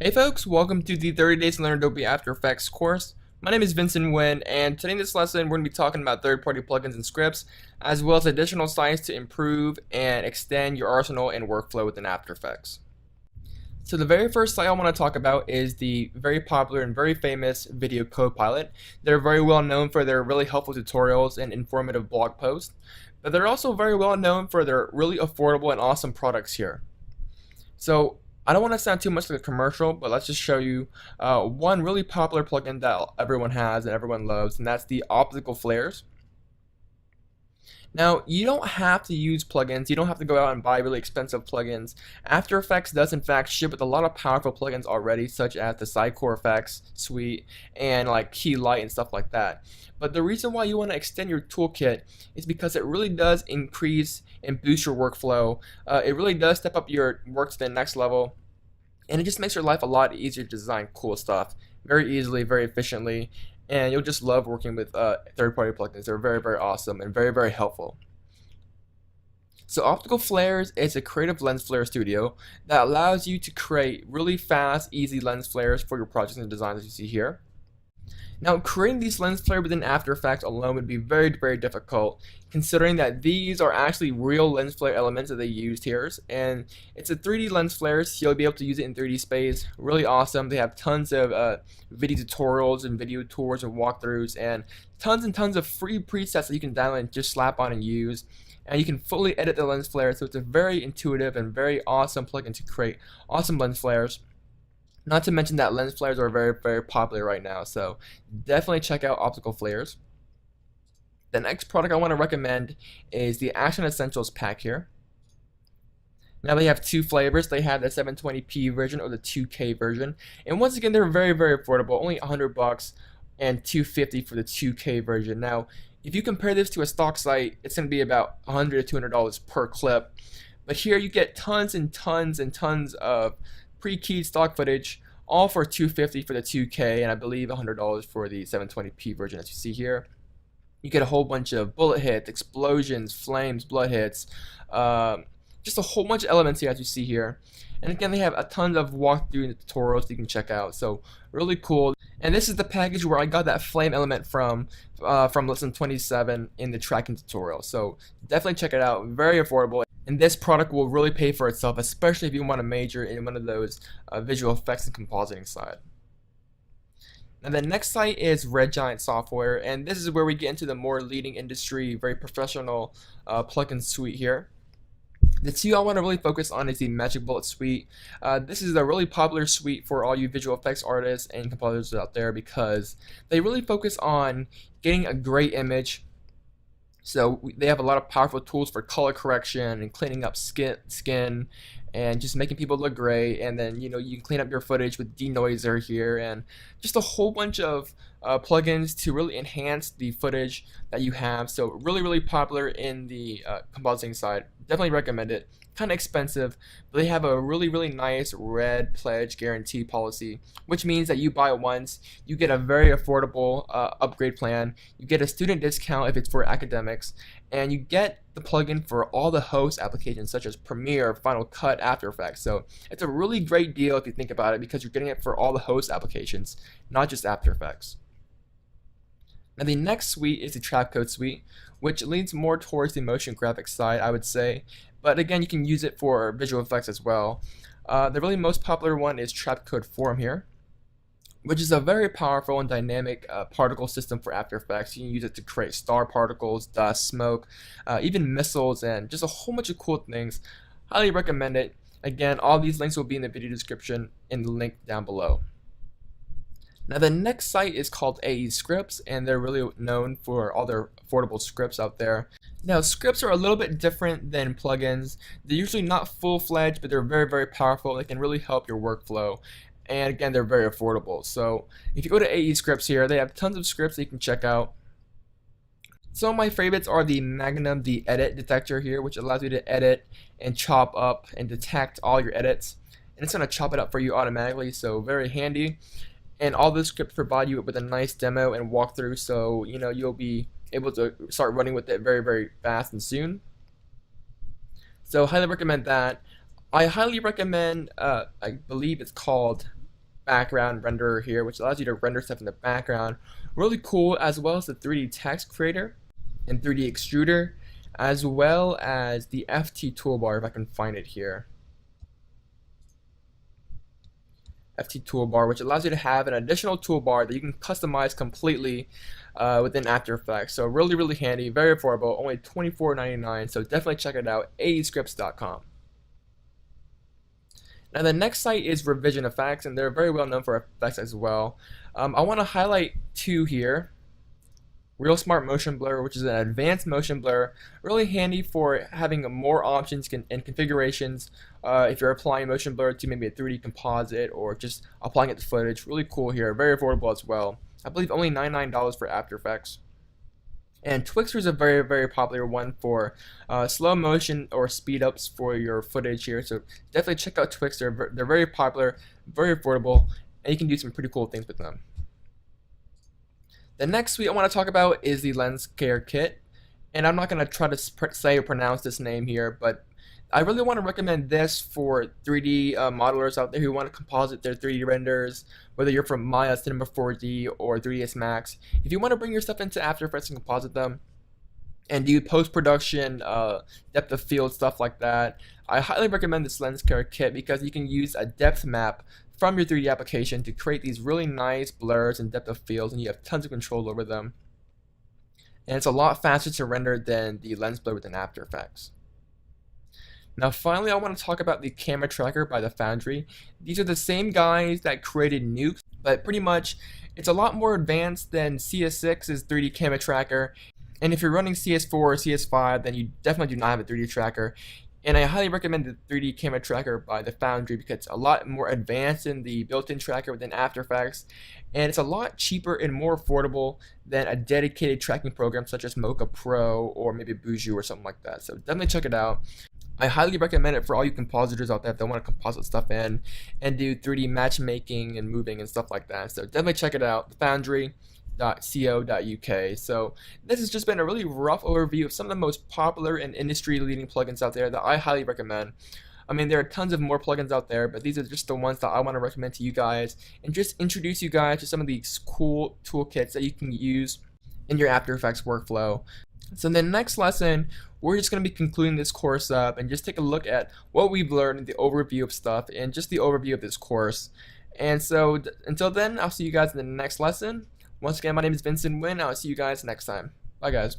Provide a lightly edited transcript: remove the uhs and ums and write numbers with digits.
Hey folks, welcome to the 30 Days to Learn Adobe After Effects course. My name is Vincent Nguyen, and today in this lesson we're going to be talking about third-party plugins and scripts, as well as additional sites to improve and extend your arsenal and workflow within After Effects. So the very first site I want to talk about is the very popular and very famous Video Copilot. They're very well known for their really helpful tutorials and informative blog posts, but they're also very well known for their really affordable and awesome products here. So I don't want to sound too much like a commercial, but let's just show you one really popular plugin that everyone has and everyone loves, and that's the optical flares. Now, you don't have to use plugins. You don't have to go out and buy really expensive plugins. After Effects does in fact ship with a lot of powerful plugins already, such as the Sidecore Effects suite and like Key Light and stuff like that. But the reason why you want to extend your toolkit is because it really does increase and boost your workflow. It really does step up your work to the next level, and it just makes your life a lot easier to design cool stuff very easily, very efficiently, and you'll just love working with third-party plugins. They're very, very awesome and very, very helpful. So Optical Flares is a creative lens flare studio that allows you to create really fast, easy lens flares for your projects and designs, as you see here. Now, creating these lens flares within After Effects alone would be very, very difficult, considering that these are actually real lens flare elements that they used here. And it's a 3D lens flare, so you'll be able to use it in 3D space. Really awesome. They have tons of video tutorials and video tours and walkthroughs, and tons of free presets that you can download and just slap on and use. And you can fully edit the lens flare, so it's a very intuitive and very awesome plugin to create awesome lens flares. Not to mention that lens flares are very, very popular right now, so definitely check out optical flares. The next product I want to recommend is the Action Essentials pack here. Now they have two flavors. They have the 720p version or the 2K version, and once again they're very, very affordable, only $100 and $250 for the 2K version. Now, if you compare this to a stock site, it's going to be about $100 to $200 per clip, but here you get tons and tons and tons of pre-keyed stock footage, all for $250 for the 2K, and I believe $100 for the 720p version, as you see here. You get a whole bunch of bullet hits, explosions, flames, blood hits, just a whole bunch of elements here, as you see here. And again, they have a ton of walkthrough tutorials you can check out, so really cool. And this is the package where I got that flame element from lesson 27 in the tracking tutorial, so definitely check it out. Very affordable. And this product will really pay for itself, especially if you want to major in one of those visual effects and compositing side. Now the next site is Red Giant Software, and this is where we get into the more leading industry, very professional plugin suite here. The two I want to really focus on is the Magic Bullet suite. This is a really popular suite for all you visual effects artists and composers out there because they really focus on getting a great image. So they have a lot of powerful tools for color correction and cleaning up skin and just making people look great. And then you can clean up your footage with denoiser here and just a whole bunch of plugins to really enhance the footage that you have. So really, really popular in the compositing side. Definitely recommend it. Kind of expensive, but they have a really, really nice red pledge guarantee policy, which means that you buy it once, you get a very affordable upgrade plan, you get a student discount if it's for academics, and you get the plugin for all the host applications such as Premiere, Final Cut, After Effects. So it's a really great deal if you think about it because you're getting it for all the host applications, not just After Effects. Now the next suite is the Trapcode suite, which leans more towards the motion graphics side, I would say. But again, you can use it for visual effects as well. The really most popular one is Trapcode Form here, which is a very powerful and dynamic particle system for After Effects. You can use it to create star particles, dust, smoke, even missiles, and just a whole bunch of cool things. Highly recommend it. Again, all these links will be in the video description in the link down below. Now the next site is called AE Scripts, and they're really known for all their affordable scripts out there. Now scripts are a little bit different than plugins. They're usually not full-fledged, but they're very, very powerful. They can really help your workflow. And again, they're very affordable. So if you go to AE Scripts here, they have tons of scripts that you can check out. Some of my favorites are the the edit detector here, which allows you to edit and chop up and detect all your edits. And it's going to chop it up for you automatically, so very handy. And all the scripts provide you with a nice demo and walkthrough, so you'll be able to start running with it very, very fast and soon. So highly recommend that. I highly recommend, I believe it's called background renderer here, which allows you to render stuff in the background. Really cool, as well as the 3D text creator and 3D extruder, as well as the FT toolbar, if I can find it here. FT toolbar, which allows you to have an additional toolbar that you can customize completely within After Effects. So really, really handy, very affordable, only $24.99. So definitely check it out, aescripts.com. Now the next site is Revision Effects, and they're very well known for effects as well. I want to highlight two here. Real Smart Motion Blur, which is an advanced motion blur, really handy for having more options and configurations if you're applying motion blur to maybe a 3D composite or just applying it to footage. Really cool here, very affordable as well. I believe only $99 for After Effects. And Twixtor is a very, very popular one for slow motion or speed ups for your footage here. So definitely check out Twixtor. They're very popular, very affordable, and you can do some pretty cool things with them. The next suite I want to talk about is the Lens Care Kit, and I'm not going to try to say or pronounce this name here, but I really want to recommend this for 3D modelers out there who want to composite their 3D renders, whether you're from Maya, Cinema 4D, or 3ds Max. If you want to bring your stuff into After Effects and composite them, and do post-production, depth of field, stuff like that, I highly recommend this Lens Care Kit because you can use a depth map from your 3D application to create these really nice blurs and depth of fields, and you have tons of control over them. And it's a lot faster to render than the lens blur within After Effects. Now finally, I want to talk about the Camera Tracker by the Foundry. These are the same guys that created Nuke, but pretty much it's a lot more advanced than CS6's 3D Camera Tracker. And if you're running CS4 or CS5, then you definitely do not have a 3D tracker. And I highly recommend the 3D Camera Tracker by the Foundry because it's a lot more advanced than the built-in tracker within After Effects, and it's a lot cheaper and more affordable than a dedicated tracking program such as Mocha Pro or maybe Buju or something like that. So definitely check it out. I highly recommend it for all you compositors out there that want to composite stuff in and do 3D matchmaking and moving and stuff like that. So definitely check it out, thefoundry.co.uk. So this has just been a really rough overview of some of the most popular and industry-leading plugins out there that I highly recommend. I mean, there are tons of more plugins out there, but these are just the ones that I want to recommend to you guys and just introduce you guys to some of these cool toolkits that you can use in your After Effects workflow. So in the next lesson, we're just going to be concluding this course up and just take a look at what we've learned in the overview of stuff and just the overview of this course. And so until then, I'll see you guys in the next lesson. Once again, my name is Vincent Nguyen. I'll see you guys next time. Bye, guys.